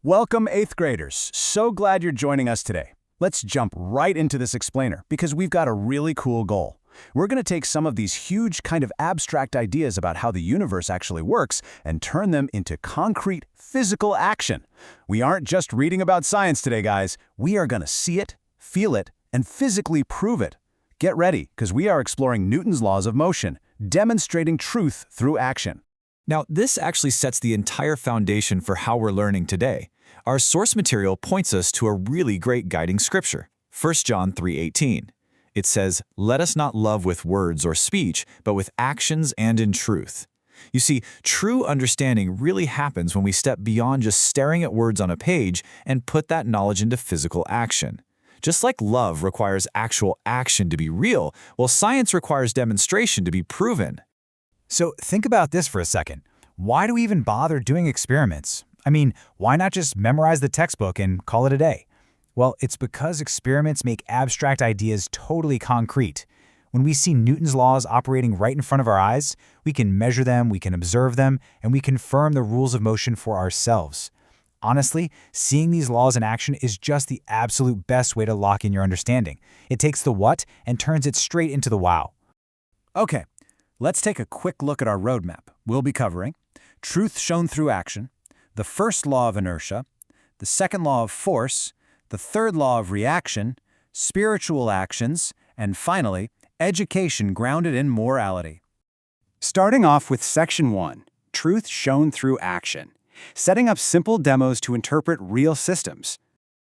Welcome, 8th graders. So glad you're joining us today. Let's jump right into this explainer because we've got a really cool goal. We're going to take some of these huge kind of abstract ideas about how the universe actually works and turn them into concrete, physical action. We aren't just reading about science today, guys. We are going to see it, feel it, and physically prove it. Get ready, because we are exploring Newton's laws of motion, demonstrating truth through action. Now, this actually sets the entire foundation for how we're learning today. Our source material points us to a really great guiding scripture, 1 John 3:18. It says, "Let us not love with words or speech, but with actions and in truth." You see, true understanding really happens when we step beyond just staring at words on a page and put that knowledge into physical action. Just like love requires actual action to be real, well, science requires demonstration to be proven. So think about this for a second. Why do we even bother doing experiments? I mean, why not just memorize the textbook and call it a day? Well, it's because experiments make abstract ideas totally concrete. When we see Newton's laws operating right in front of our eyes, we can measure them, we can observe them, and we confirm the rules of motion for ourselves. Honestly, seeing these laws in action is just the absolute best way to lock in your understanding. It takes the what and turns it straight into the wow. Okay, let's take a quick look at our roadmap. We'll be covering truth shown through action, the first law of inertia, the second law of force, the third law of reaction, spiritual actions, and finally, education grounded in morality. Starting off with Section 1, Truth Shown Through Action, setting up simple demos to interpret real systems.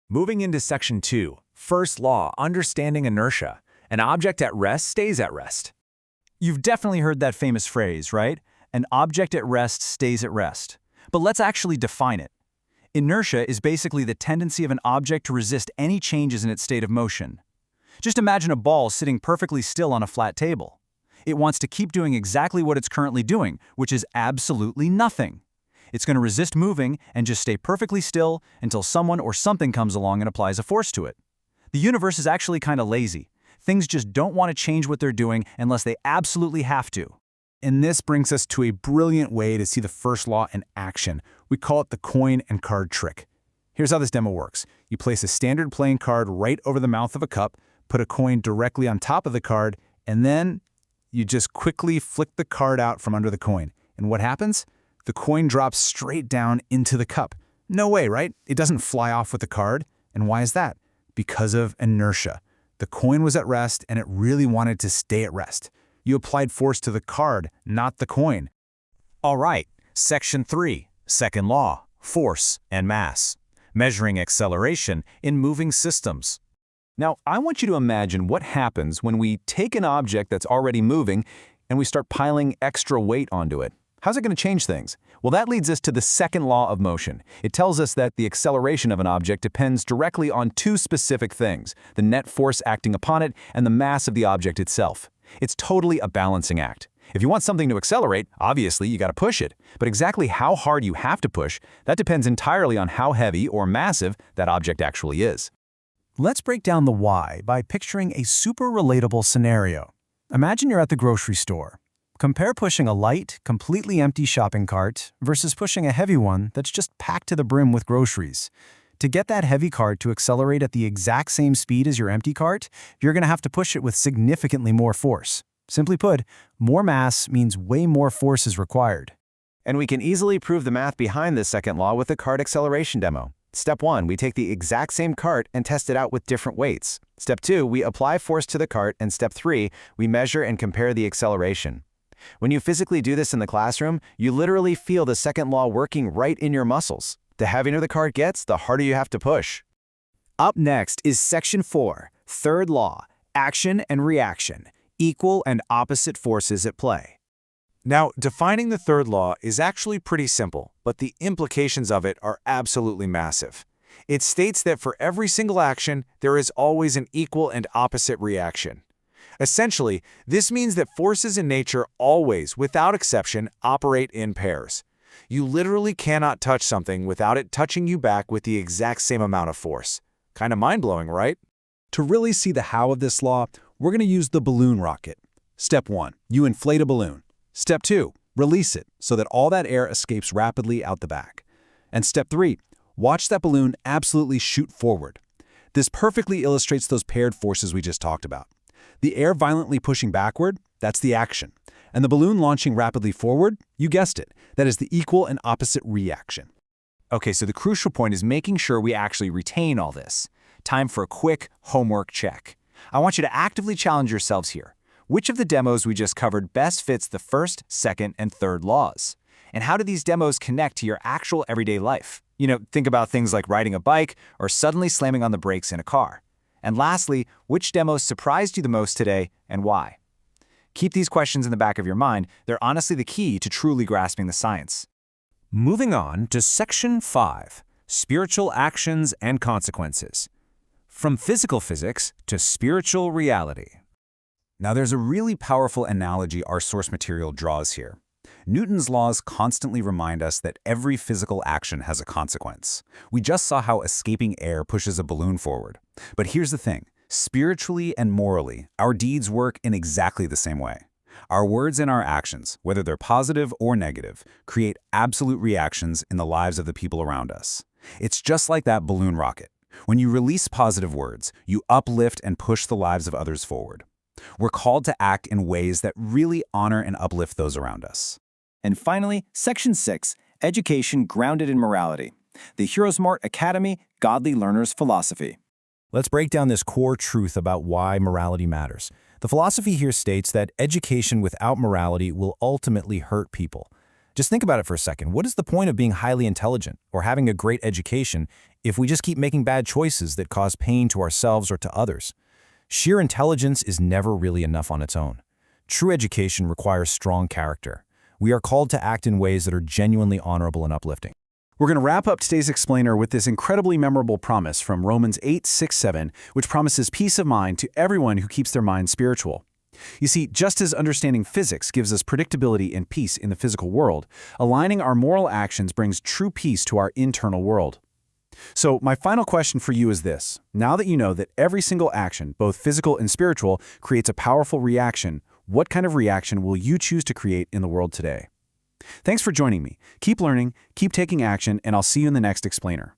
Moving into Section 2, First Law, Understanding Inertia. An object at rest stays at rest. You've definitely heard that famous phrase, right? An object at rest stays at rest. But let's actually define it. Inertia is basically the tendency of an object to resist any changes in its state of motion. Just imagine a ball sitting perfectly still on a flat table. It wants to keep doing exactly what it's currently doing, which is absolutely nothing. It's going to resist moving and just stay perfectly still until someone or something comes along and applies a force to it. The universe is actually kind of lazy. Things just don't want to change what they're doing unless they absolutely have to. And this brings us to a brilliant way to see the first law in action. We call it the coin and card trick. Here's how this demo works. You place a standard playing card right over the mouth of a cup, put a coin directly on top of the card, and then you just quickly flick the card out from under the coin. And what happens? The coin drops straight down into the cup. No way, right? It doesn't fly off with the card. And why is that? Because of inertia. The coin was at rest, and it really wanted to stay at rest. You applied force to the card, not the coin. All right, Section 3, Second Law, Force and Mass. Measuring acceleration in moving systems. Now, I want you to imagine what happens when we take an object that's already moving and we start piling extra weight onto it. How's it going to change things? Well, that leads us to the second law of motion. It tells us that the acceleration of an object depends directly on two specific things: the net force acting upon it and the mass of the object itself. It's totally a balancing act. If you want something to accelerate, obviously you got to push it. But exactly how hard you have to push, that depends entirely on how heavy or massive that object actually is. Let's break down the why by picturing a super relatable scenario. Imagine you're at the grocery store. Compare pushing a light, completely empty shopping cart versus pushing a heavy one that's just packed to the brim with groceries. To get that heavy cart to accelerate at the exact same speed as your empty cart, you're going to have to push it with significantly more force. Simply put, more mass means way more force is required. And we can easily prove the math behind this second law with a cart acceleration demo. Step 1, we take the exact same cart and test it out with different weights. Step 2, we apply force to the cart, and Step 3, we measure and compare the acceleration. When you physically do this in the classroom, you literally feel the second law working right in your muscles. The heavier the cart gets, the harder you have to push. Up next is Section 4, Third Law, Action and Reaction, Equal and Opposite Forces at Play. Now, defining the third law is actually pretty simple, but the implications of it are absolutely massive. It states that for every single action, there is always an equal and opposite reaction. Essentially, this means that forces in nature always, without exception, operate in pairs. You literally cannot touch something without it touching you back with the exact same amount of force. Kind of mind-blowing, right? To really see the how of this law, we're going to use the balloon rocket. Step 1, you inflate a balloon. Step 2, release it so that all that air escapes rapidly out the back. And Step 3, Watch that balloon absolutely shoot forward. This perfectly illustrates those paired forces we just talked about. The air violently pushing backward, that's the action. And the balloon launching rapidly forward, you guessed it, that is the equal and opposite reaction. Okay, so the crucial point is making sure we actually retain all this. Time for a quick homework check. I want you to actively challenge yourselves here. Which of the demos we just covered best fits the first, second, and third laws? And how do these demos connect to your actual everyday life? Think about things like riding a bike or suddenly slamming on the brakes in a car. And lastly, which demos surprised you the most today and why? Keep these questions in the back of your mind. They're honestly the key to truly grasping the science. Moving on to Section 5, Spiritual Actions and Consequences. From physical physics to spiritual reality. Now there's a really powerful analogy our source material draws here. Newton's laws constantly remind us that every physical action has a consequence. We just saw how escaping air pushes a balloon forward. But here's the thing. Spiritually and morally, our deeds work in exactly the same way. Our words and our actions, whether they're positive or negative, create absolute reactions in the lives of the people around us. It's just like that balloon rocket. When you release positive words, you uplift and push the lives of others forward. We're called to act in ways that really honor and uplift those around us. And finally, Section 6, Education Grounded in Morality. The HeroesmartAcademy Godly Learners Philosophy. Let's break down this core truth about why morality matters. The philosophy here states that education without morality will ultimately hurt people. Just think about it for a second. What is the point of being highly intelligent or having a great education if we just keep making bad choices that cause pain to ourselves or to others? Sheer intelligence is never really enough on its own. True education requires strong character. We are called to act in ways that are genuinely honorable and uplifting. We're going to wrap up today's explainer with this incredibly memorable promise from Romans 8:6-7, which promises peace of mind to everyone who keeps their mind spiritual. You see, just as understanding physics gives us predictability and peace in the physical world, aligning our moral actions brings true peace to our internal world. So my final question for you is this. Now that you know that every single action, both physical and spiritual, creates a powerful reaction, what kind of reaction will you choose to create in the world today? Thanks for joining me. Keep learning, keep taking action, and I'll see you in the next explainer.